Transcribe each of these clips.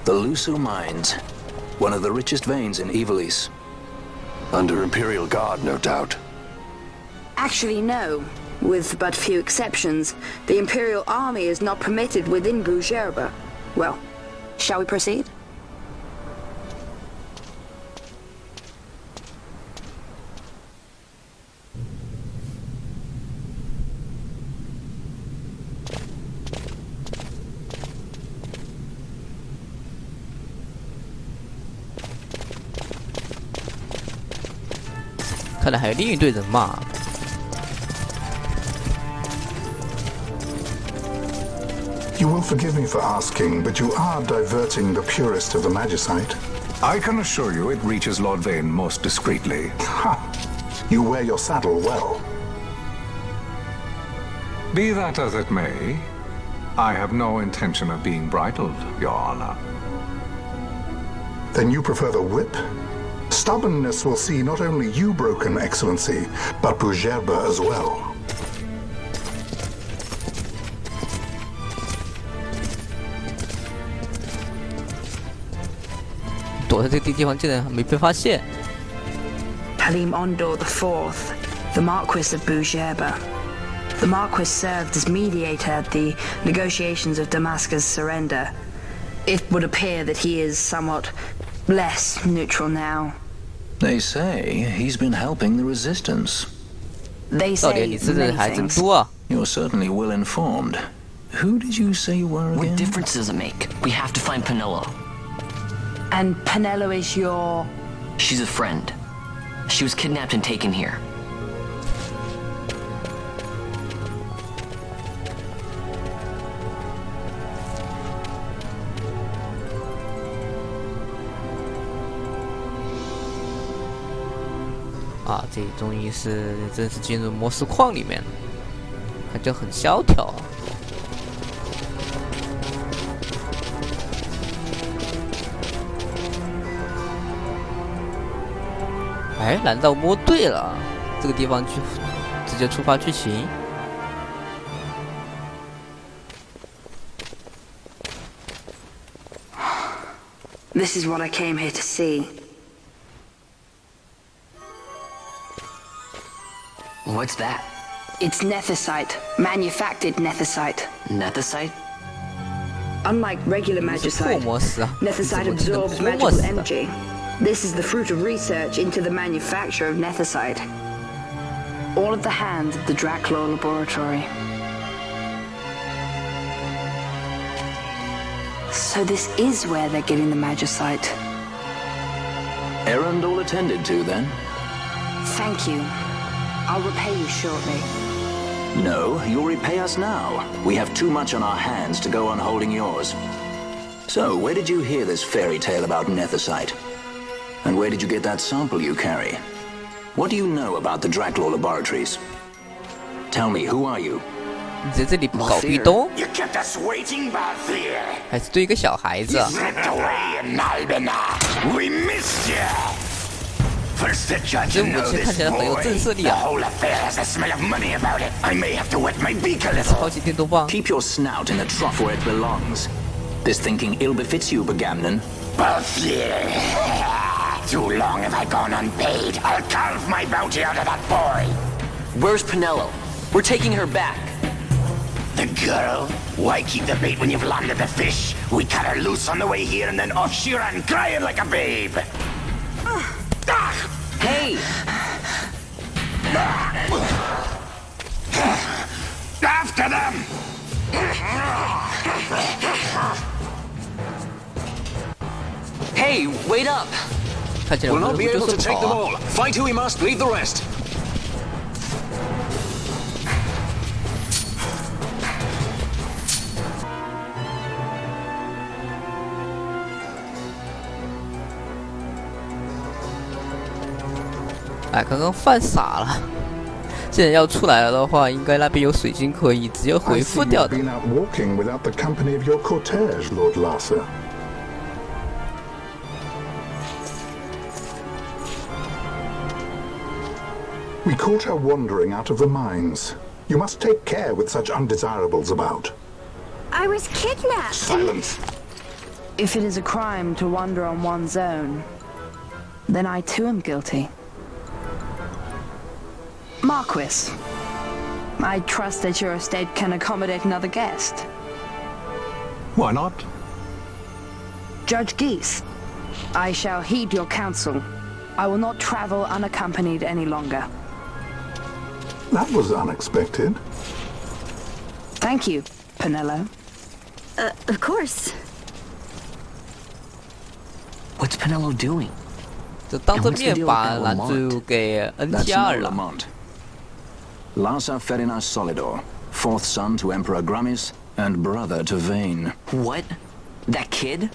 The Luso Mines, one of the richest veins in Ivalice. Under Imperial Guard, no doubt. Actually, no. With but few exceptions, the Imperial Army is not permitted within Brugerba. Well, shall we proceed? 看来还有另一队人马。You will forgive me for asking, but you are diverting the purest of the Magicite. I can assure you it reaches Lord Vane most discreetly. Ha! You wear your saddle well. Be that as it may, I have no intention of being bridled, Your Honor. Then you prefer the whip? Stubbornness will see not only you broken, Excellency, but Brugerba as well. 躲在这个地方竟然还没被发现。Halim Ondor IV, the Marquis of Brugerba. The Marquis served as mediator at the negotiations of Damascus' surrender. It would appear that he is somewhat less neutral now. They say he's bbeen helping the resistance. They 到底 say 你吃的 many 还真 things. 多啊！ You're certainly well informed. Who did you say you were What again? difference does it make? We have to find Penelo. And Penelo is your... She's a friend. She was kidnapped and taken here. Ah, 这终于是正式进入魔石矿里面了，感觉很萧条啊。哎，难道摸对了？这个地方去直接触发剧情。This is what I came here to see. What's that? It's nethicite, manufactured nethicite. Nethicite? Unlike regular 是破 magicite, 魔石啊，你怎 nethicite 么只能 absorbs 泼 magical 墨石的？ energy. This is the fruit of research into the manufacture of nethicite. All at the hands of the Draclaw laboratory. So this is where they're getting the magicite. Errand all attended to, then? Thank you. I'll repay you shortly. No, you'll repay us now. We have too much on our hands to go on holding yours. So, where did you hear this fairy tale about nethicite? And where did you get that sample you carry? What do you know about the Draclaw laboratories? Tell me, who are you? 你在这里搞壁咚， You kept us waiting, Balthier. 还是对一个小孩子啊？ Slipped away in Albina. We missed you. First the judge 这 and 武 now 器 this 看起来很有 boy. 震慑力 The 啊！ whole affair has a smell of money about it. I may have to wet my beak a 超 little. 级电动棒， Keep your snout in the trough where it belongs. This thinking ill befits you, Bagamnon. Balthier. Too long have I gone unpaid. I'll carve my bounty out of that boy. Where's Penelo? We're taking her back. The girl? Why keep the bait when you've landed the fish? We cut her loose on the way here and then off she ran crying like a babe. Hey! After them! Hey, wait up! 看起来我 We'll 们 not be 就 able to 是 take 跑 them 啊！ all. Fight who we must, leave the rest. 哎，刚刚犯傻了。既然要出来了的话，应该那边有水晶可以直接 I 回 see 复掉 you've 的。 been out walking without the company of your cortege, Lord Larsa. We caught her wandering out of the mines. You must take care with such undesirables about. I was kidnapped. Silence! If it is a crime to wander on one's own, then I too am guilty. Marquis, I trust that your estate can accommodate another guest. Why not? Judge Geese, I shall heed your counsel. I will not travel unaccompanied any longer. That was unexpected. Thank you, Penello. Of course. What's Penello doing? 就当着面把男主给 N That's 加二 no 了。 Lamont. Larsa Ferina Solidor, fourth son to Emperor Grummis and brother to Vane. What? That kid?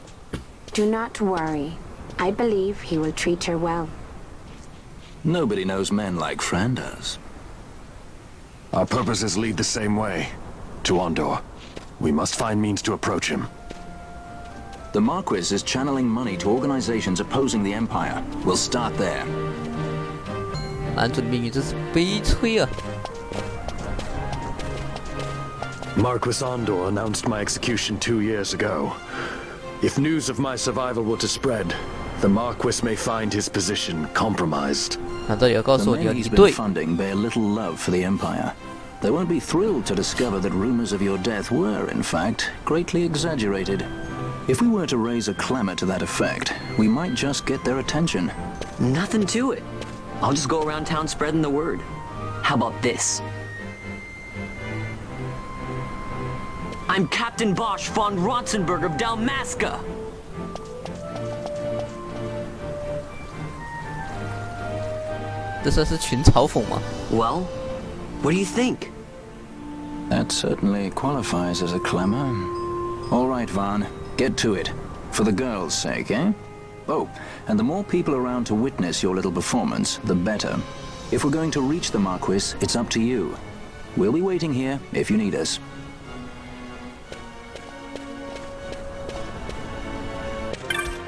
Do not worry. I believe he will treat her well. Nobody knows men like Fran does. Our purposes lead the same way. To Ondor. We must find means to approach him. The Marquis is channeling money to organizations opposing the Empire. We'll start there. 男主的命运真是悲催啊！ Marquis Ondor announced my execution 2 years ago. If news of my survival were to spread, the Marquis may find his position compromised. 难道也要告诉 The 我你要 men 离 he's been 队？ funding bear little love for the Empire. They won't be thrilled to discover that rumors of your death were, in fact, greatly exaggerated. If we were to raise a clamor to that effect, we might just get their attention. Nothing to it. I'll just go around town spreading the word. How about this? I'm Captain Bosch von Ronsenberg of Dalmasca. 这算是群嘲讽吗？ Well, what do you think? That certainly qualifies as a clamor. All right, Van, get to it. For the girls' sake, eh? Oh, and the more people around to witness your little performance, the better. If we're going to reach the Marquis, it's up to you. We'll be waiting here if you need us.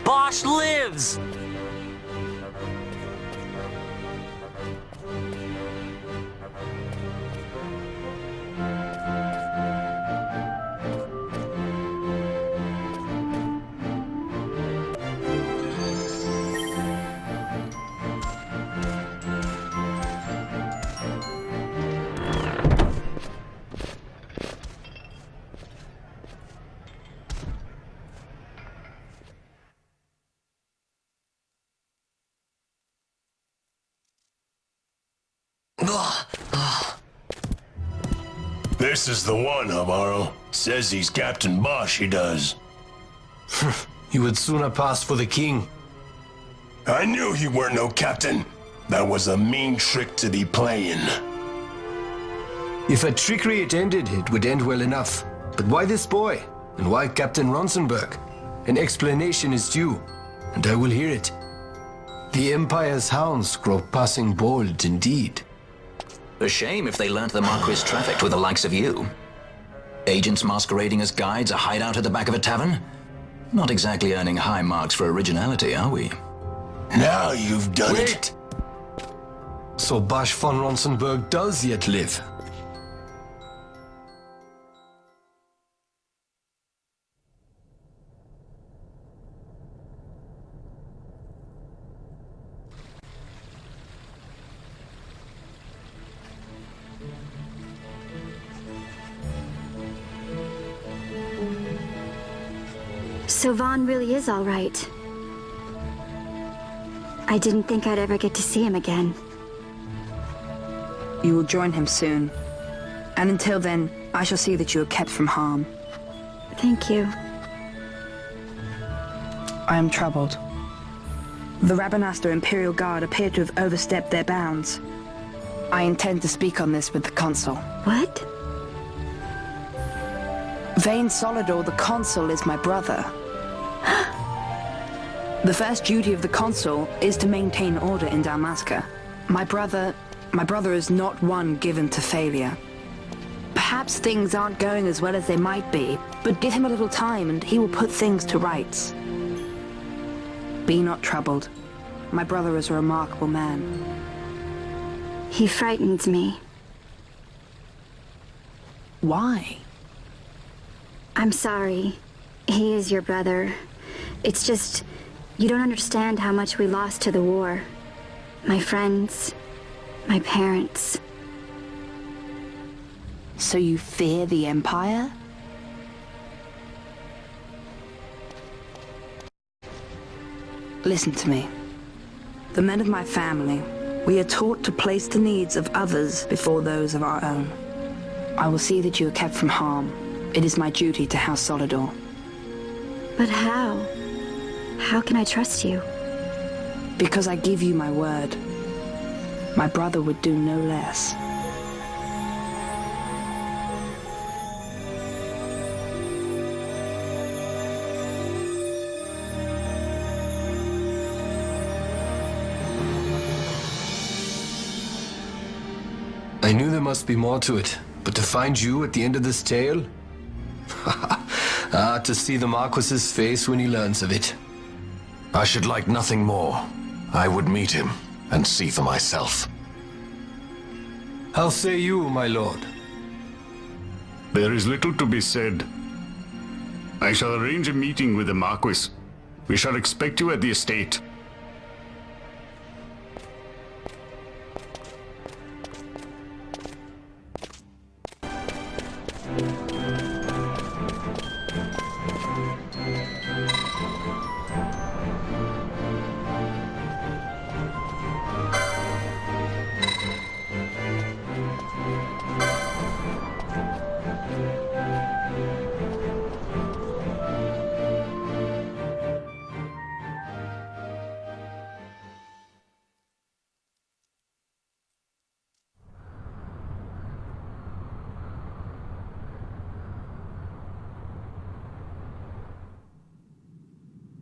Bosch lives! This is the one, Amaro. Says he's Captain Bosch, he does. He would sooner pass for the king. I knew he weren't no captain. That was a mean trick to be playing. If a trickery it ended, it would end well enough. But why this boy? And why Captain Ronsenberg? An explanation is due, and I will hear it. The Empire's hounds grow passing bold indeed. A shame if they learnt the Marquis trafficked with the likes of you. Agents masquerading as guides, a hideout at the back of a tavern? Not exactly earning high marks for originality, are we? Now you've done it. Wait! So Bosch von Ronsenberg does yet live. So Vaughn really is all right. I didn't think I'd ever get to see him again. You will join him soon. And until then, I shall see that you are kept from harm. Thank you. I am troubled. The Rabanastre Imperial Guard appear to have overstepped their bounds. I intend to speak on this with the Consul. What? Vane Solidor, the Consul, is my brother. The first duty of the Consul is to maintain order in Dalmasca. My brother is not one given to failure. Perhaps things aren't going as well as they might be, but give him a little time and he will put things to rights. Be not troubled. My brother is a remarkable man. He frightens me. Why? I'm sorry. He is your brother. It's just, you don't understand how much we lost to the war. My friends, my parents. So you fear the Empire? Listen to me. The men of my family, we are taught to place the needs of others before those of our own. I will see that you are kept from harm. It is my duty to House Solidor. But how? How can I trust you? Because I give you my word. My brother would do no less. I knew there must be more to it, but to find you at the end of this tale? To see the Marquis's face when he learns of it. I should like nothing more. I would meet him and see for myself. How say you, my lord? There is little to be said. I shall arrange a meeting with the Marquis. We shall expect you at the estate.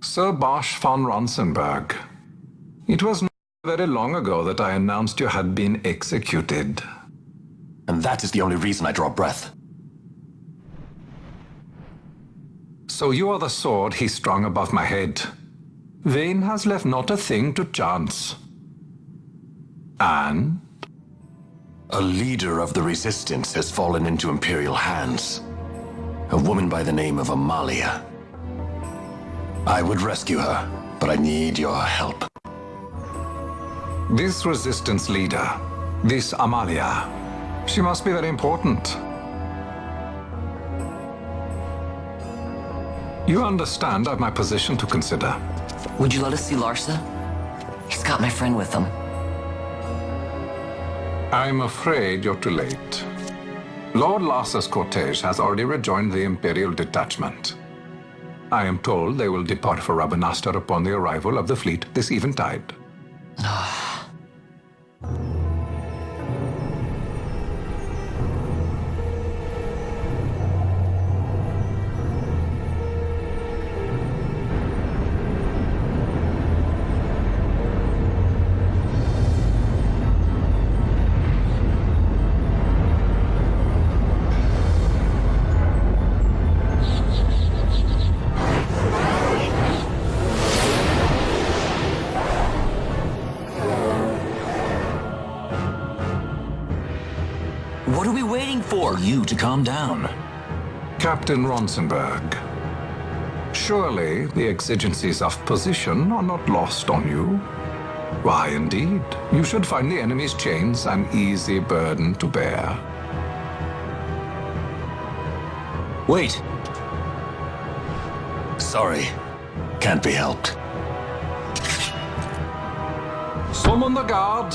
Sir Bosch von Ronsenberg. It was not very long ago that I announced you had been executed. And that is the only reason I draw breath. So you are the sword he strung above my head. Vane has left not a thing to chance. And? A leader of the resistance has fallen into Imperial hands. A woman by the name of Amalia. I would rescue her, but I need your help. This resistance leader, this Amalia, she must be very important. You understand I've my position to consider. Would you let us see Larsa? He's got my friend with him. I'm afraid you're too late. Lord Larsa's cortege has already rejoined the Imperial detachment. I am told they will depart for Rabanastre upon the arrival of the fleet this eventide. What are we waiting for? You to calm down. Captain Ronsenberg, surely the exigencies of position are not lost on you. Why, indeed, you should find the enemy's chains an easy burden to bear. Wait. Sorry. Can't be helped. Summon the guard.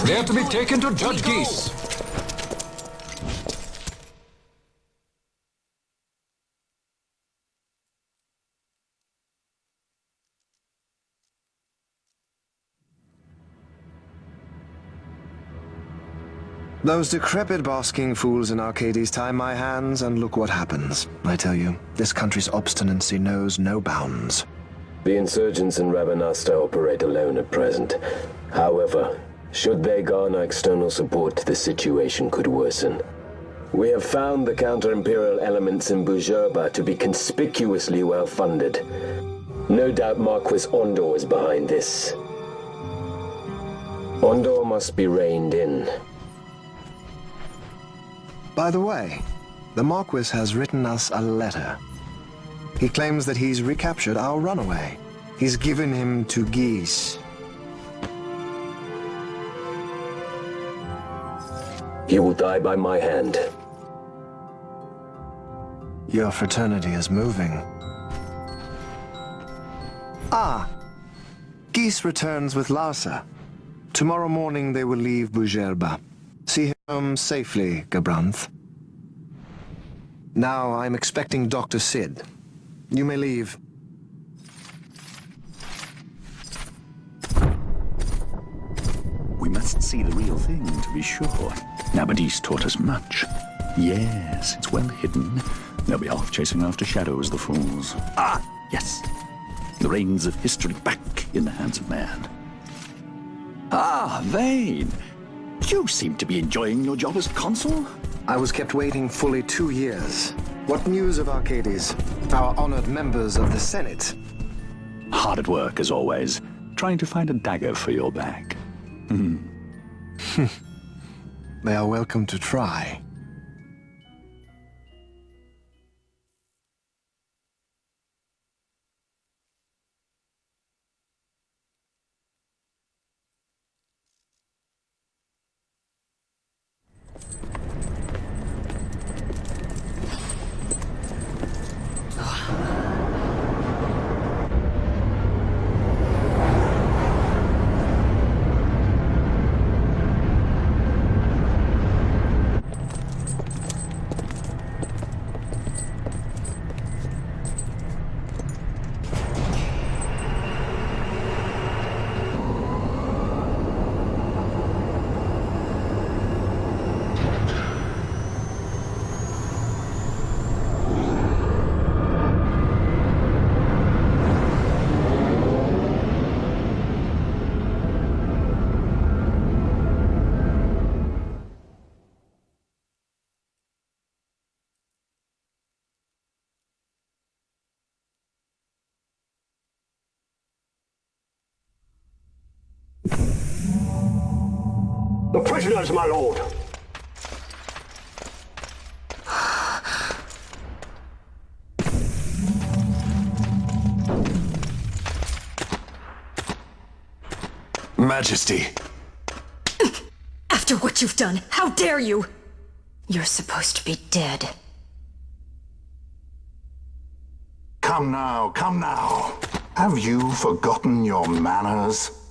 They are to be taken to Judge Geese. Those decrepit basking fools in Arcades tie my hands, and look what happens. I tell you, this country's obstinacy knows no bounds. The insurgents in Rabanastre operate alone at present. However, should they garner external support, the situation could worsen. We have found the counter-imperial elements in Bujerba to be conspicuously well-funded. No doubt Marquis Ondor is behind this. Ondor must be reined in. By the way, the Marquis has written us a letter. He claims that he's recaptured our runaway. He's given him to Geese. He will die by my hand. Your fraternity is moving. Ah! Geese returns with Larsa. Tomorrow morning they will leave Bujerba. See him home safely, Gabranth. Now I'm expecting Dr. Sid. You may leave. We must see the real thing, to be sure. Nabadis taught us much. Yes, it's well hidden. They'll be off chasing after shadows, the fools. Ah, yes. The reins of history back in the hands of man. Ah, Vane. You seem to be enjoying your job as consul. I was kept waiting fully 2 years. What news of Arcades? Our honored members of the Senate? Hard at work, as always, trying to find a dagger for your back. They are welcome to try. The prisoners, my lord! Majesty. After what you've done, how dare you? You're supposed to be dead. Come now, come now. Have you forgotten your manners?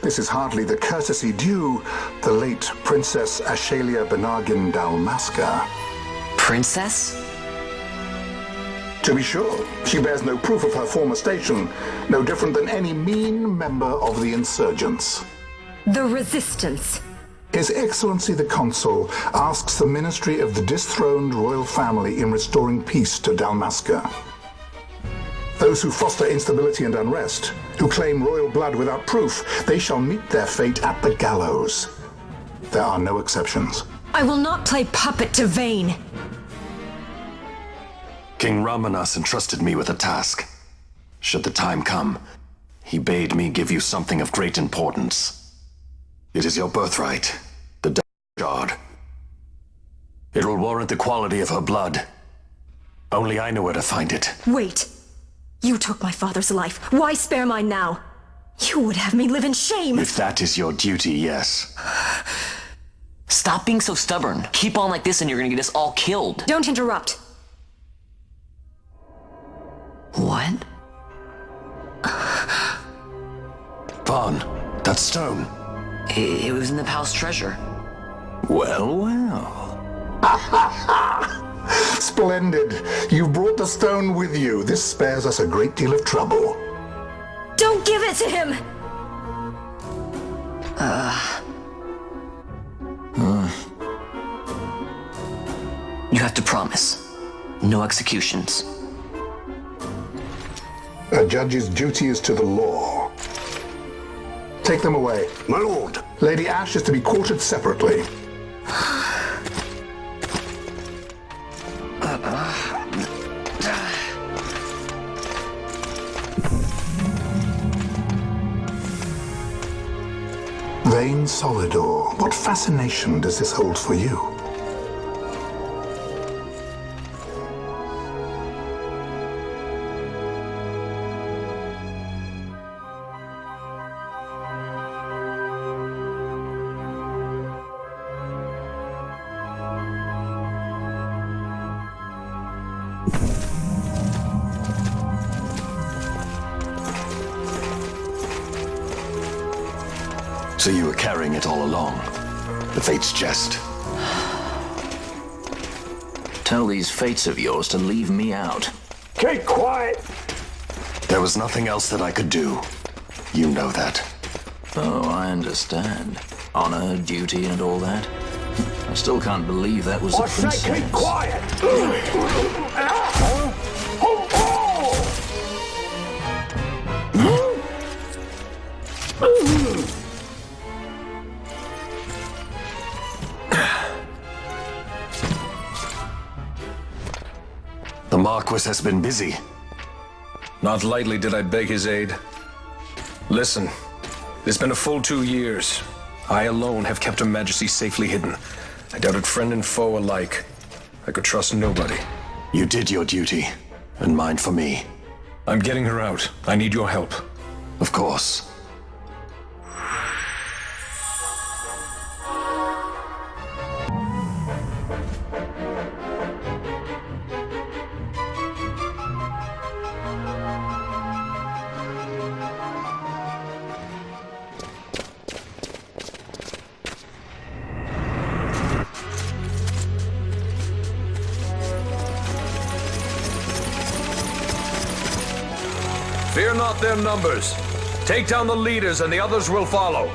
This is hardly the courtesy due the late Princess Ashalia Benargin Dalmasca. Princess? To be sure, she bears no proof of her former station, no different than any mean member of the insurgents. The Resistance. His Excellency the Consul asks the ministry of the dethroned royal family in restoring peace to Dalmasca. Those who foster instability and unrest, who claim royal blood without proof, they shall meet their fate at the gallows. There are no exceptions. I will not play puppet to Vane. King Ramanas entrusted me with a task. Should the time come, he bade me give you something of great importance. It is your birthright, the Death Shard. It will warrant the quality of her blood. Only I know where to find it. Wait. You took my father's life. Why spare mine now? You would have me live in shame. If that is your duty, yes. Stop being so stubborn. Keep on like this and you're gonna get us all killed. Don't interrupt. What? Vaughn, that stone. It was in the palace treasure. Well, well. Splendid. You've brought the stone with you. This spares us a great deal of trouble. Don't give it to him! You have to promise. No executions. A judge's duty is to the law. Take them away. My lord! Lady Ash is to be quartered separately. Vane Solidor, what fascination does this hold for you? So you were carrying it all along? The Fate's jest? Tell these fates of yours to leave me out. Keep quiet! There was nothing else that I could do. You know that. Oh, I understand. Honor, duty, and all that. I still can't believe that was a princess. I say keep quiet! The Marquis has been busy. Not lightly did I beg his aid. Listen, it's been a full 2 years. I alone have kept Her Majesty safely hidden. I doubted friend and foe alike. I could trust nobody. You did your duty, and mine for me. I'm getting her out. I need your help. Of course. Fear not their numbers. Take down the leaders and the others will follow.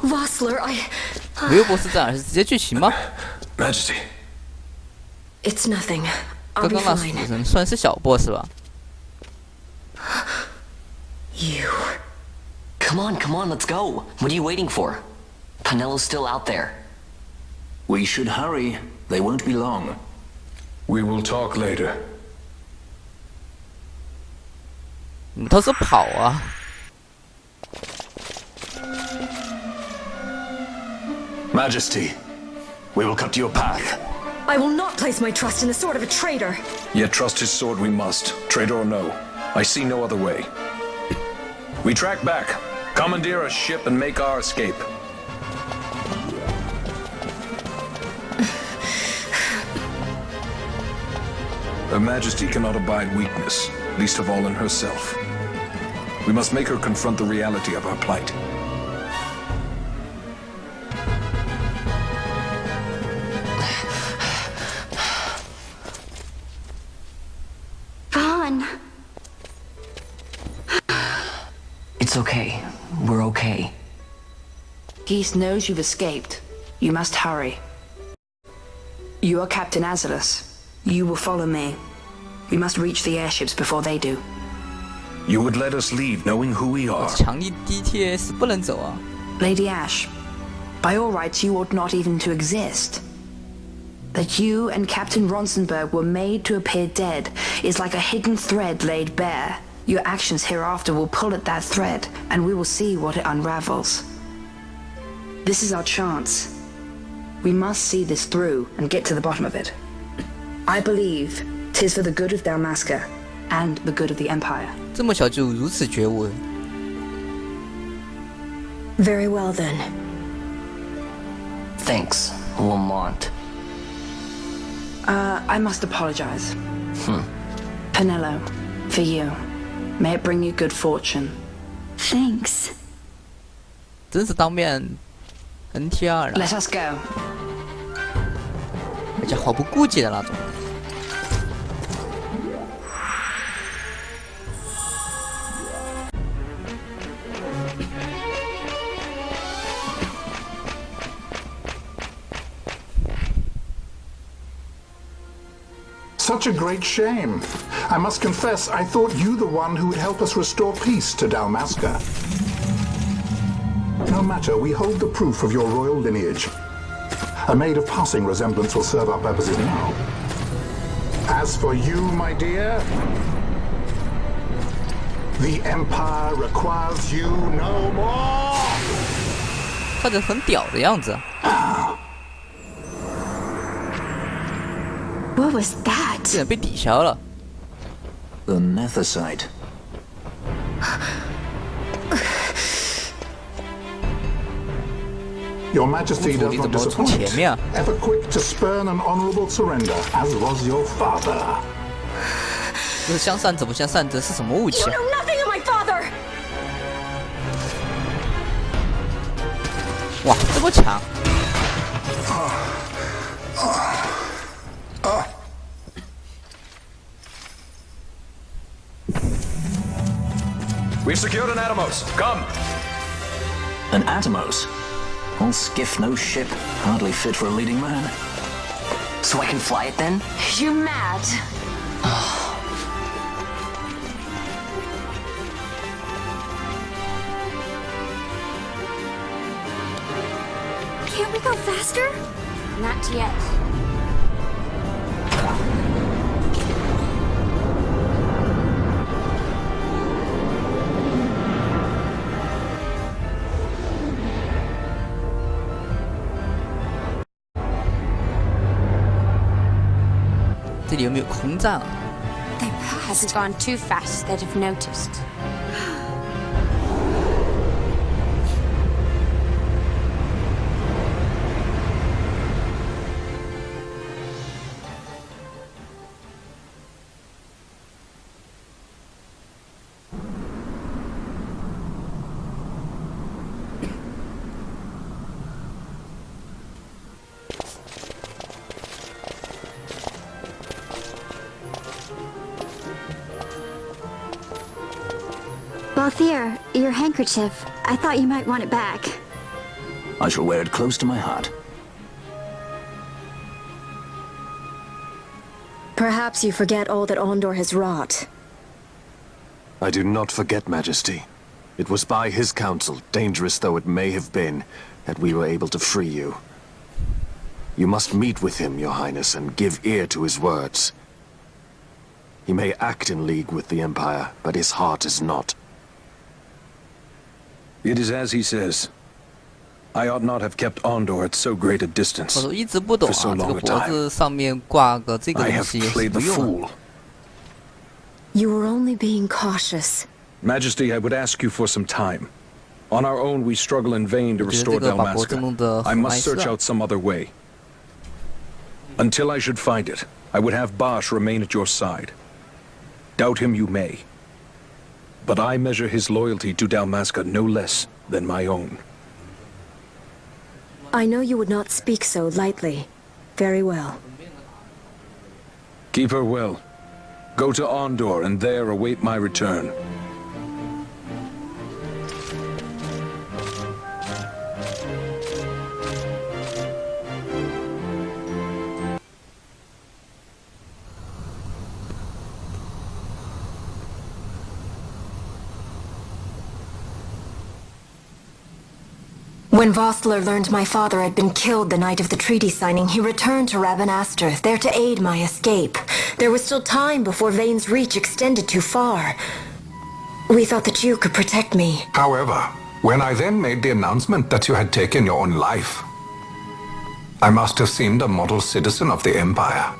Vossler, 没有波斯战，是直接剧情吗 ？Majesty, it's nothing. 刚刚那死神算是小 boss 吧 You. Come on, let's go. What are you waiting for? Penelo's still out there. We should hurry. They won't be long. We will talk later. 你倒是跑啊！ Majesty, we will cut your path. I will not place my trust in the sword of a traitor. Yet trust his sword we must, traitor or no. I see no other way. We track back, commandeer a ship and make our escape. Her Majesty cannot abide weakness, least of all in herself. We must make her confront the reality of our plight. It's okay. We're okay. Geese knows you've escaped. You must hurry. You are Captain Azalus. You will follow me. We must reach the airships before they do. You would let us leave knowing who we are. 强力 DTS 不能走啊 Lady Ash, by all rights you ought not even to exist. That you and Captain Ronsenberg were made to appear dead is like a hidden thread laid bare. Your actions hereafter will pull at that thread, and we will see what it unravels. This is our chance. We must see this through and get to the bottom of it. I believe 'tis for the good of Dalmasca and the good of the Empire. 这么小就如此觉悟 Very well then. Thanks, Lamont. I must apologize. Penelo, for you. May it bring you good fortune. Thanks. 真是当面 NTR 了 Let us go. 而且毫不顾忌的那种。Such a great shame. I must confess, I thought you the one who would help us restore peace to Dalmasca. No matter, we hold the proof of your royal lineage. A maid of passing resemblance will serve our purposes now. As for you, my dear, the Empire requires you no more. 看着很屌的样子。What was that? 竟然被抵消了。The Nethersite. Your Majesty does not disappoint. Ever quick to spurn an honorable surrender, as was your father. 这是像善者不像善者是什么武器？ You know nothing of my father. 哇，这么强！ We've secured an Atomos. Come. An Atomos? All skiff, no ship. Hardly fit for a leading man. So I can fly it then? You mad? Can't we go faster? Not yet. Hasn't gone too fast that I've noticed. Balthier, your handkerchief. I thought you might want it back. I shall wear it close to my heart. Perhaps you forget all that Ondor has wrought. I do not forget, Majesty. It was by his counsel, dangerous though it may have been, that we were able to free you. You must meet with him, Your Highness, and give ear to his words. He may act in league with the Empire, but his heart is not. It is as he says. I ought not have kept Ondor at so great a distance 我都一直不懂 for so 啊，这个 long a 脖 time. 子上面挂个这个 I 东 have 西 played 不 the 用 fool. 啊。 You were only being cautious. Majesty, I would ask you for some time. On our own, we struggle in vain to 我觉得 restore 这个把脖子弄得 Dalmasca. I 很碍 must 事 search 啊。 out some other way. Until I should find it, I would have Bosch remain at your side. Doubt him you may. But I measure his loyalty to Dalmasca no less than my own. I know you would not speak so lightly. Very well. Keep her well. Go to Ondor and there await my return. When Vossler learned my father had been killed the night of the treaty signing, he returned to Rabanastre, there to aid my escape. There was still time before Vane's reach extended too far. We thought that you could protect me. However, when I then made the announcement that you had taken your own life, I must have seemed a model citizen of the Empire.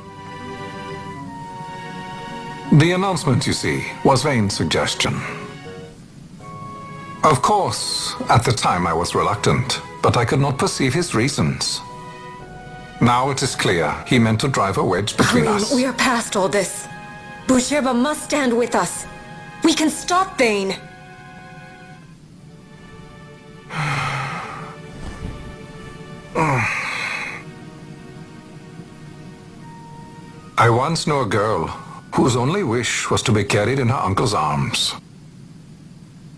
The announcement, you see, was Vane's suggestion. Of course, at the time I was reluctant, but I could not perceive his reasons. Now it is clear he meant to drive a wedge between Halim, us. we are past all this. Busherba must stand with us. We can stop Vane. I once knew a girl whose only wish was to be carried in her uncle's arms.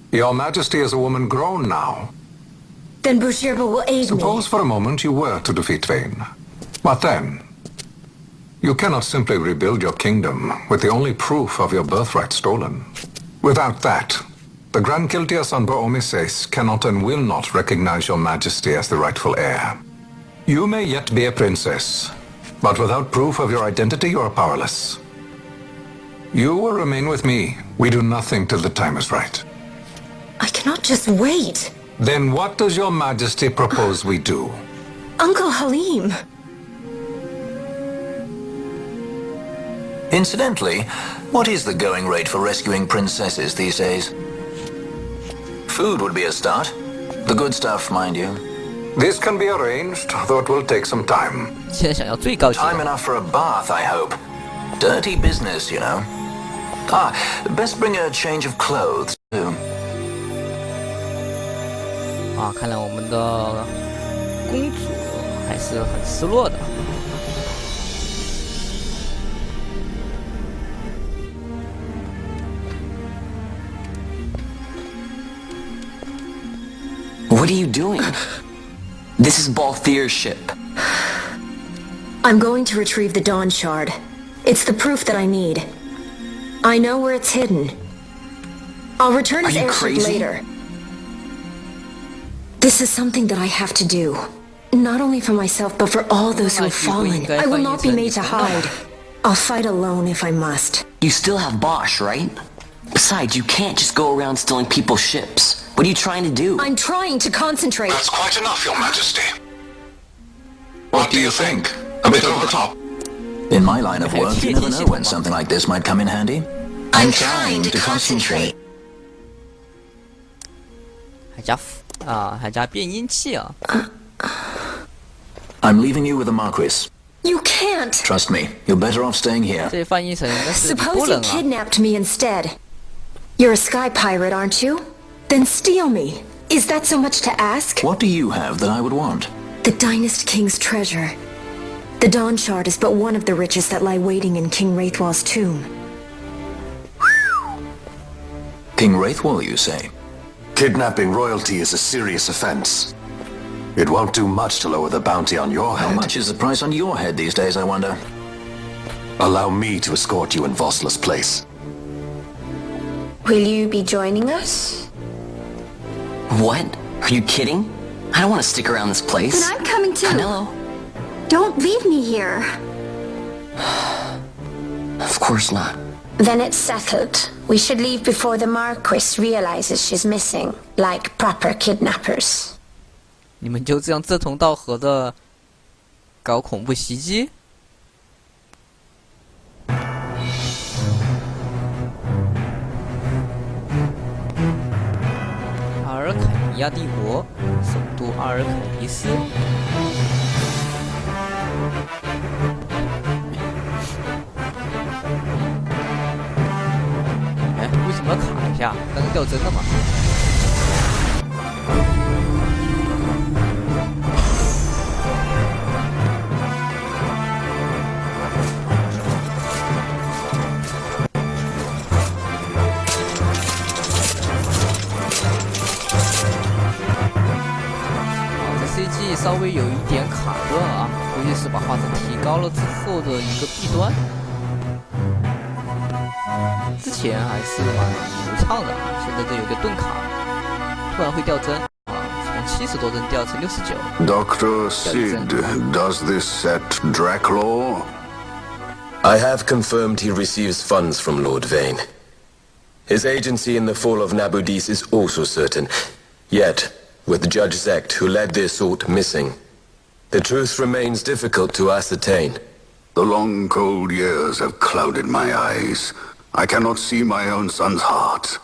Your Majesty is a woman grown now. Then Busherba will aid me. Suppose for a moment you were to defeat Vane. What then? You cannot simply rebuild your kingdom with the only proof of your birthright stolen. Without that, the Grand Kiltia Sanba Omises cannot and will not recognize your majesty as the rightful heir. You may yet be a princess, but without proof of your identity, you are powerless. You will remain with me. We do nothing till the time is right. I cannot just wait. Then what does your majesty propose we do? Uncle Halim. Incidentally, what is the going rate for rescuing princesses these days? Food would be a start. The good stuff, mind you. This can be arranged, though it will take some time. Time enough for a bath, I hope. Dirty business, you know. Best bring a change of clothes, too. 看来我们的公主还是很失落的。What are you doing? This is Balthier's ship. I'm going to retrieve the Dawn Shard. It's the proof that I need. I know where it's hidden. I'll return his airship later. This is something that I have to do. Not only for myself, but for all those who have fallen. I will not be made to hide. I'll fight alone if I must. You still have Bosch, right? Besides, you can't just go around stealing people's ships. What are you trying to do? I'm trying to concentrate. That's quite enough, Your Majesty. What do you think? A bit over the top? In my line of work, you never know when something like this might come in handy. I'm trying to concentrate. 还加变音器啊。I'm leaving you with the Marquis. You can't. Trust me, you're better off staying here. 这翻译成应该是不 Suppose 能 you 啊。 kidnapped me instead. You're a sky pirate, aren't you? Then steal me. Is that so much to ask? What do you have that I would want? The Dynast King's treasure. The Dawn Shard is but one of the riches that lie waiting in King Wraithwall's tomb. King Wraithwall, you say? Kidnapping royalty is a serious offense. It won't do much to lower the bounty on your head. How much is the price on your head these days, I wonder? Allow me to escort you in Vosla's place. Will you be joining us? What? Are you kidding? I don't want to stick around this place. Then I'm coming too. Canelo. Don't leave me here. Of course not. Then it's settled. We should leave before the Marquis realizes she's missing, like proper kidnappers. 你们就这样志同道合的搞恐怖袭击？阿尔凯尼亚帝国，首都阿尔凯迪斯。哎，为什么要卡一下？刚刚掉帧了吗？CG 稍微有一点卡顿啊，估计是把画质提高了之后的一个弊端。之前还是蛮流畅的，现在这有点顿卡，突然会掉帧啊，从70多帧掉成69。Dr. Sid, does this set Draclaw? I have confirmed he receives funds from Lord Vane. His agency in the fall of Nabudis is also certain. Yet, with Judge Zekt, who led the assault, missing, the truth remains difficult to ascertain. The long, cold years have clouded my eyes. I cannot see my own son's heart.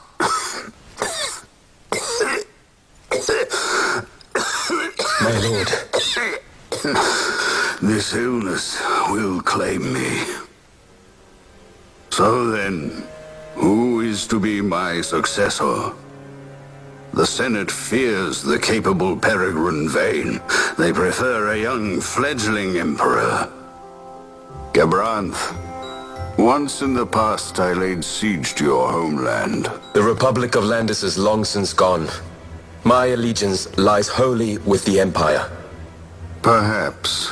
My lord. This illness will claim me. So then, who is to be my successor? The Senate fears the capable Peregrine Vane. They prefer a young fledgling emperor. Gabranth, once in the past I laid siege to your homeland. The Republic of Landis is long since gone. My allegiance lies wholly with the Empire. Perhaps.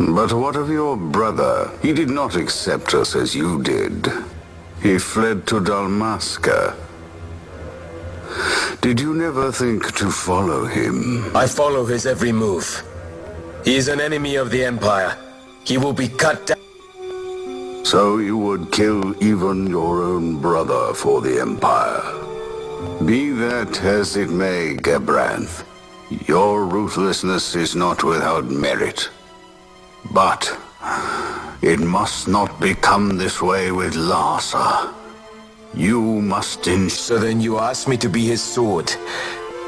But what of your brother? He did not accept us as you did. He fled to Dalmasca. Did you never think to follow him? I follow his every move. He is an enemy of the Empire. He will be cut down. So you would kill even your own brother for the Empire. Be that as it may, Gabranth, your ruthlessness is not without merit. But it must not become this way with Larsa. You must So then you ask me to be his sword,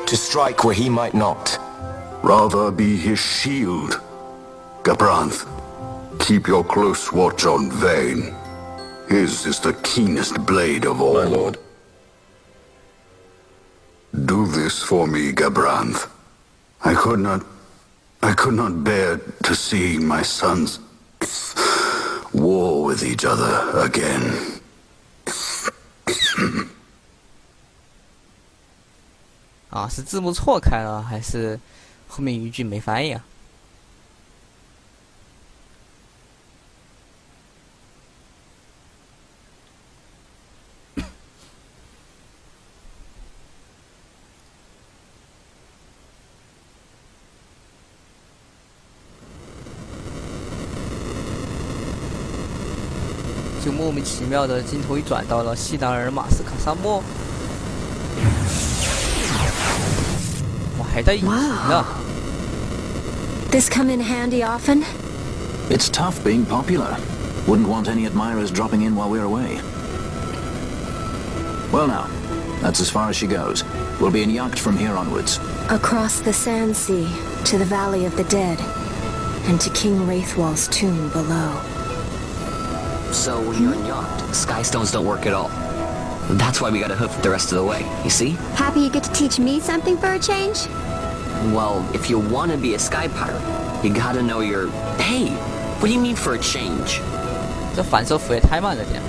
to strike where he might not. Rather be his shield. Gabranth, keep your close watch on Vane. His is the keenest blade of all. My lord. Do this for me, Gabranth. I could not bear to see my sons war with each other again. 啊，是字幕错开了，还是后面一句没翻译啊？就莫名其妙的镜头一转到了西达尔马斯卡沙漠，我还带引擎呢。This come in handy often? It's tough being popular. Wouldn't want any admirers dropping in while we're away. Well now, that's as far as she goes. We'll be in yacht from here onwards. Across the Sand Sea, to the Valley of the Dead, and to King Wraithwall's tomb below. So when you're in yacht, skystones don't work at all. That's why we gotta hoof it the rest of the way, you see? Happy you get to teach me something for a change? Well, if you want to be a sky pirate, you gotta know your... Hey, what do you mean for a change? 这反手斧也太慢了点。